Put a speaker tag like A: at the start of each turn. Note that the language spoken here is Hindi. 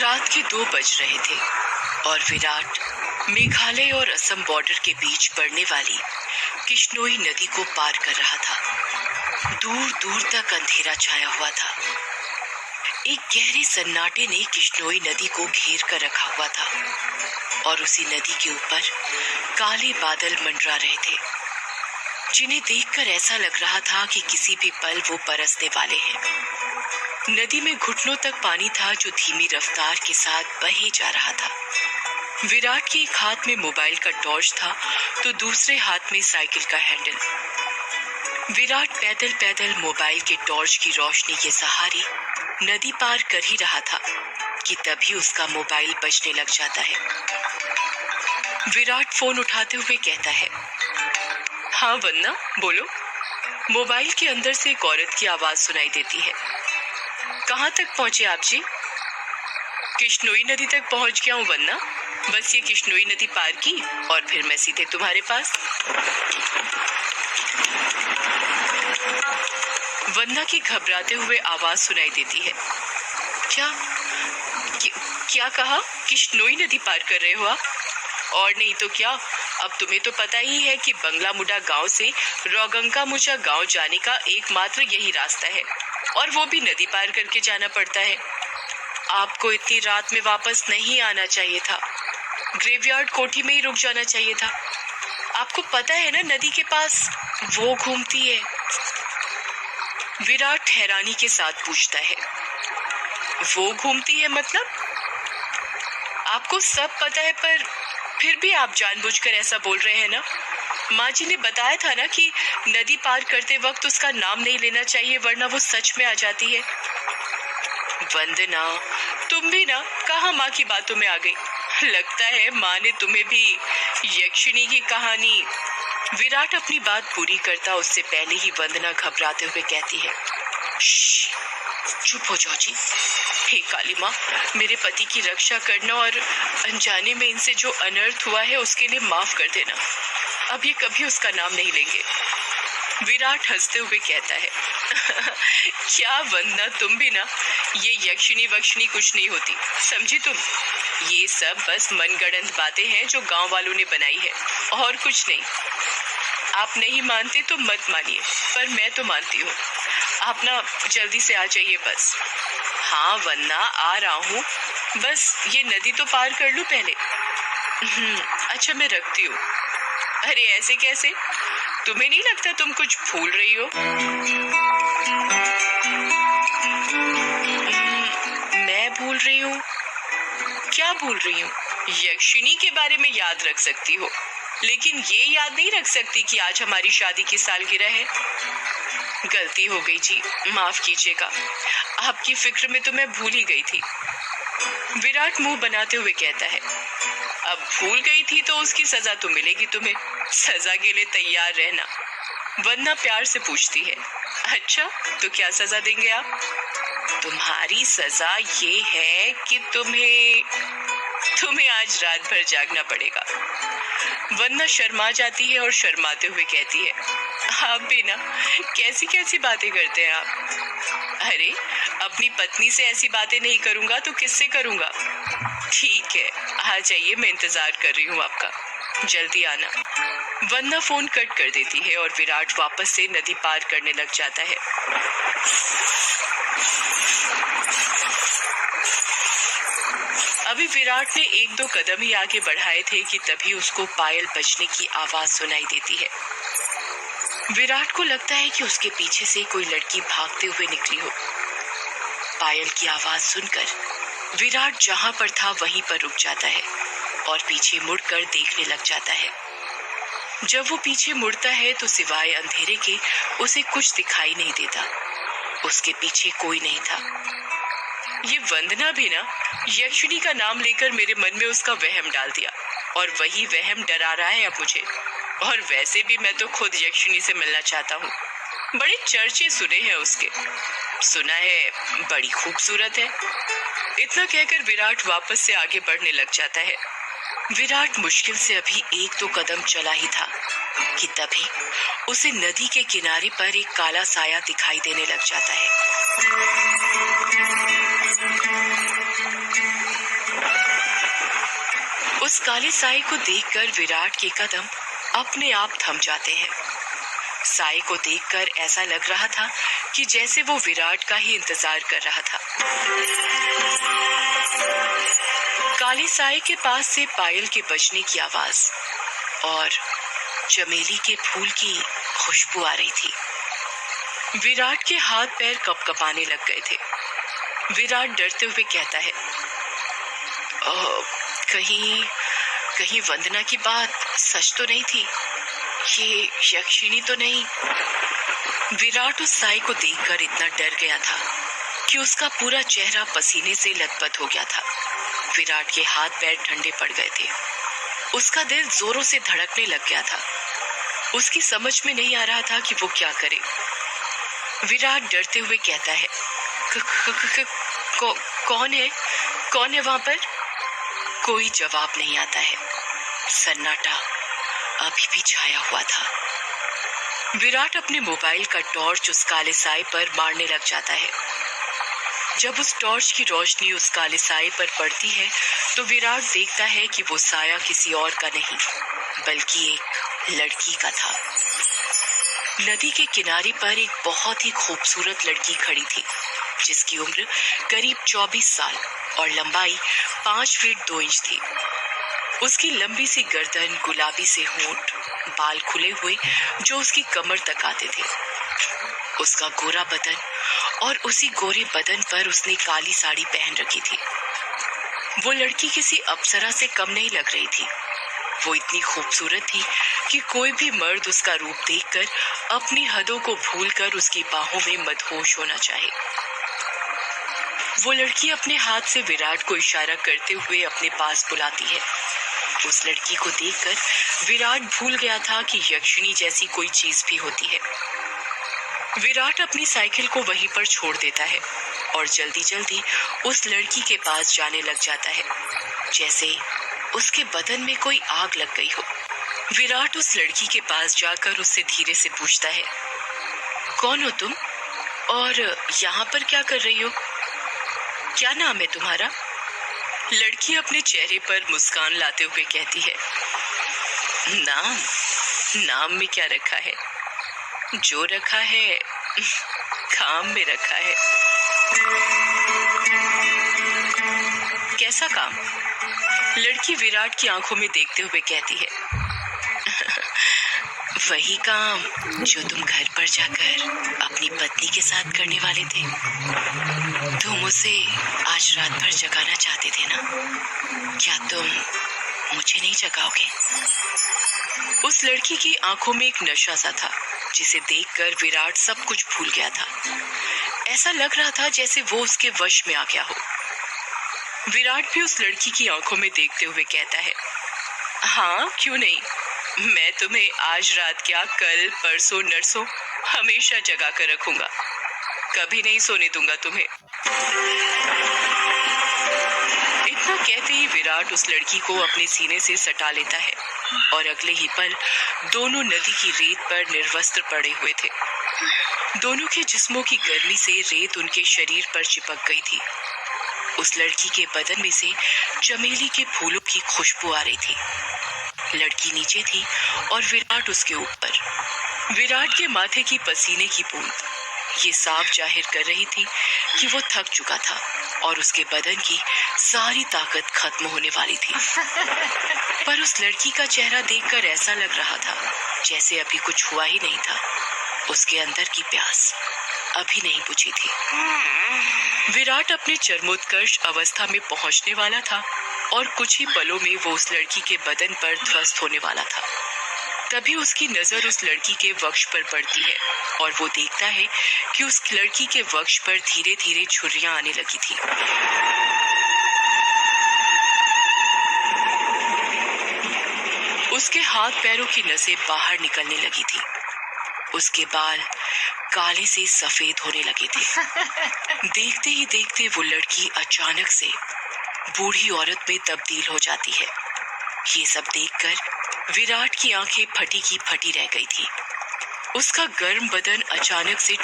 A: रात के 2 बज रहे थे और विराट मेघालय और असम बॉर्डर के बीच पड़ने वाली किश्नोई नदी को पार कर रहा था। दूर दूर तक अंधेरा छाया हुआ था। एक गहरे सन्नाटे ने किश्नोई नदी को घेर कर रखा हुआ था और उसी नदी के ऊपर काले बादल मंडरा रहे थे, जिन्हें देखकर ऐसा लग रहा था कि किसी भी पल वो बरसने वाले हैं। नदी में घुटनों तक पानी था जो धीमी रफ्तार के साथ बहे जा रहा था। विराट के एक हाथ में मोबाइल का टॉर्च था तो दूसरे हाथ में साइकिल का हैंडल। विराट पैदल पैदल मोबाइल के टॉर्च की रोशनी के सहारे नदी पार कर ही रहा था कि तभी उसका मोबाइल बजने लग जाता है। विराट फोन उठाते हुए कहता है, हाँ वन्ना बोलो। मोबाइल के अंदर से एक औरत की आवाज सुनाई देती है। कहाँ तक पहुंचे आप जी? किश्नोई नदी तक पहुंच गया हूँ वन्ना, बस ये किश्नोई नदी पार की और फिर मैं सीधे तुम्हारे पास। वन्ना की घबराते हुए आवाज सुनाई देती है। क्या कहा? किश्नोई नदी पार कर रहे हो आप? और नहीं तो क्या, अब तुम्हें तो पता ही है कि बंगला मुडा गांव से रोगंका मुचा गांव जाने का एकमात्र यही रास्ता है और वो भी नदी पार करके जाना पड़ता है। आपको इतनी रात में वापस नहीं आना चाहिए था, ग्रेवयार्ड कोठी में ही रुक जाना चाहिए था। आपको पता है ना नदी के पास वो घूमती है। विराट हैरानी के साथ पूछता है, वो घूमती है मतलब? आपको सब पता है पर फिर भी आप जानबूझकर ऐसा बोल रहे हैं ना? माँ जी ने बताया था ना कि नदी पार करते वक्त उसका नाम नहीं लेना चाहिए वरना वो सच में आ जाती है। वंदना, तुम भी ना कहाँ माँ की बातों में आ गई। लगता है माँ ने तुम्हें भी यक्षिणी की कहानी। विराट अपनी बात पूरी करता उससे पहले ही वंदना घबराते हुए कहती है, चुप हो जाओ जी। हे काली माँ, मेरे पति की रक्षा करना और अनजाने में इनसे जो अनर्थ हुआ है उसके लिए माफ कर देना। अब ये कभी उसका नाम नहीं लेंगे। विराट हंसते हुए कहता है, क्या वंदना, तुम भी ना, ये यक्षिणी वक्षिणी कुछ नहीं होती, समझी तुम? ये सब बस मनगढ़ंत बातें हैं जो गांव वालों ने बनाई है और कुछ नहीं। आप नहीं मानते तो मत मानिए, पर मैं तो मानती हूँ। आप ना जल्दी से आ जाइए बस। हाँ वन्ना, आ रहा हूँ, बस ये नदी तो पार कर लूँ पहले। अच्छा मैं रखती हूँ। अरे ऐसे कैसे? तुम्हें नहीं लगता तुम कुछ भूल रही हो? मैं भूल रही हूँ? क्या भूल रही हूँ? यक्षिणी के बारे में याद रख सकती हो, लेकिन ये याद नहीं रख सकती कि आज हमारी शादी की सालगिरह है। गलती हो गई जी, माफ कीजिएगा। आपकी फिक्र में तो मैं भूल ही गई थी। विराट मुंह बनाते हुए कहता है, अब भूल गई थी तो उसकी सजा तो मिलेगी तुम्हें। सजा के लिए तैयार रहना। वंदना प्यार से पूछती है, अच्छा तो क्या सजा देंगे आप? तुम्हारी सजा ये है कि तुम्हें आज रात भर जागना पड़ेगा। वंदना शर्मा जाती है और शर्माते हुए कहती है, आप भी ना कैसी कैसी बातें करते हैं आप। अरे अपनी पत्नी से ऐसी बातें नहीं करूंगा तो किससे करूंगा? ठीक है, आ जाइए, मैं इंतजार कर रही हूँ आपका, जल्दी आना। वंदना फोन कट कर देती है और विराट वापस से नदी पार करने लग जाता है। अभी विराट ने 1-2 कदम ही आगे बढ़ाए थे कि तभी उसको पायल बजने की आवाज सुनाई देती है। विराट को लगता है कि उसके पीछे से कोई लड़की भागते हुए निकली हो। पायल की आवाज सुनकर विराट जहां पर था वहीं पर रुक जाता है और पीछे मुड़कर देखने लग जाता है। जब वो पीछे मुड़ता है तो सिवाय अंधेरे के उसे कुछ दिखाई नहीं देता। उसके पीछे कोई नहीं था। ये वंदना भी ना यक्षिणी का नाम लेकर मेरे मन में उसका वहम डाल दिया और वही वहम डरा रहा है अब मुझे। और वैसे भी मैं तो खुद यक्षिणी से मिलना चाहता हूँ। बड़े चर्चे सुने हैं उसके, सुना है बड़ी खूबसूरत है। इतना कहकर विराट वापस से आगे बढ़ने लग जाता है। विराट मुश्किल से अभी 1-2 कदम चला ही था कि तभी उसे नदी के किनारे पर एक काला साया दिखाई देने लग जाता है। काले साए को देखकर विराट के कदम अपने आप थम जाते हैं। साए को देखकर ऐसा लग रहा था कि जैसे वो विराट का ही इंतजार कर रहा था। काले साए के पास से पायल के बजने की आवाज और चमेली के फूल की खुशबू आ रही थी। विराट के हाथ पैर कपकपाने लग गए थे। विराट डरते हुए कहता है, कहीं वंदना की बात सच तो नहीं थी? ये यक्षिणी तो नहीं? विराट उस साए को देखकर इतना डर गया था कि उसका पूरा चेहरा पसीने से लथपथ हो गया था। विराट के हाथ पैर ठंडे पड़ गए थे। उसका दिल जोरों से धड़कने लग गया था। उसकी समझ में नहीं आ रहा था कि वो क्या करे। विराट डरते हुए कहता है, कौन है वहां पर? कोई जवाब नहीं आता है। सन्नाटा अभी भी छाया हुआ था। विराट अपने मोबाइल का टॉर्च उस काले साए पर मारने लग जाता है। जब उस टॉर्च की रोशनी उस काले साए पर पड़ती है तो विराट देखता है कि वो साया किसी और का नहीं बल्कि एक लड़की का था। नदी के किनारे पर एक बहुत ही खूबसूरत लड़की खड़ी थी, जिसकी उम्र करीब 24 साल और लंबाई 5 फीट 2 इंच थी। उसकी लंबी सी गर्दन, गुलाबी से होंठ, बाल खुले हुए जो उसकी कमर तक आते थे, उसका गोरा बदन और उसी गोरे बदन पर उसने काली साड़ी पहन रखी थी। वो लड़की किसी अप्सरा से कम नहीं लग रही थी। वो इतनी खूबसूरत थी कि कोई भी मर्द उसका रूप देखकर अपनी हदों को भूलकर उसकी बाहों में मदहोश होना चाहे। वो लड़की अपने हाथ से विराट को इशारा करते हुए अपने पास बुलाती है। उस लड़की को देखकर विराट भूल गया था कि यक्षिणी जैसी कोई चीज भी होती है। विराट अपनी साइकिल को वहीं पर छोड़ देता है और जल्दी जल्दी उस लड़की के पास जाने लग जाता है, जैसे उसके बदन में कोई आग लग गई हो। विराट उस लड़की के पास जाकर उससे धीरे से पूछता है, कौन हो तुम और यहाँ पर क्या कर रही हो? क्या नाम है तुम्हारा? लड़की अपने चेहरे पर मुस्कान लाते हुए कहती है, नाम में क्या रखा है? जो रखा है काम में रखा है। कैसा काम? लड़की विराट की आंखों में देखते हुए कहती है, वही काम जो तुम घर पर जाकर अपनी पत्नी के साथ करने वाले थे। तुम उसे आज रात भर जगाना चाहते थे ना? क्या तुम मुझे नहीं जगाओगे? उस लड़की की आंखों में एक नशा सा था, जिसे देखकर विराट सब कुछ भूल गया था। ऐसा लग रहा था जैसे वो उसके वश में आ गया हो। विराट भी उस लड़की की आंखों में देखते हुए कहता है, हाँ क्यों नहीं, मैं तुम्हें आज रात क्या कल परसों नरसों हमेशा जगा कर रखूंगा, कभी नहीं सोने दूंगा तुम्हें। इतना कहते ही विराट उस लड़की को अपने सीने से सटा लेता है और अगले ही पल दोनों नदी की रेत पर निर्वस्त्र पड़े हुए थे। दोनों के जिस्मों की गर्मी से रेत उनके शरीर पर चिपक गई थी। उस लड़की के बदन में से चमेली के फूलों की खुशबू आ रही थी। लड़की नीचे थी और विराट उसके ऊपर। विराट के माथे की पसीने की बूंद ये साफ जाहिर कर रही थी कि वो थक चुका था और उसके बदन की सारी ताकत खत्म होने वाली थी। पर उस लड़की का चेहरा देखकर ऐसा लग रहा था जैसे अभी कुछ हुआ ही नहीं था। उसके अंदर की प्यास अभी नहीं बुझी थी। विराट अपने चरमोत्कर्ष अवस्था में पहुंचने वाला था और कुछ ही पलों में वो उस लड़की के बदन पर ध्वस्त होने वाला था। तभी उसकी नजर उस लड़की के वक्ष पर पड़ती है और वो देखता है कि उस लड़की के वक्ष पर धीरे धीरे झुर्रियां आने लगी थी। उसके हाथ पैरों की नसें बाहर निकलने लगी थी। उसके बाल काले से सफेद होने लगे थे। देखते ही देखते वो लड़की अचानक से बूढ़ी औरत में तब्दील हो जाती है। ये सब देखकर विराट की आंखें फटी की फटी रह गई थी। उसका गर्म बदन अचानक से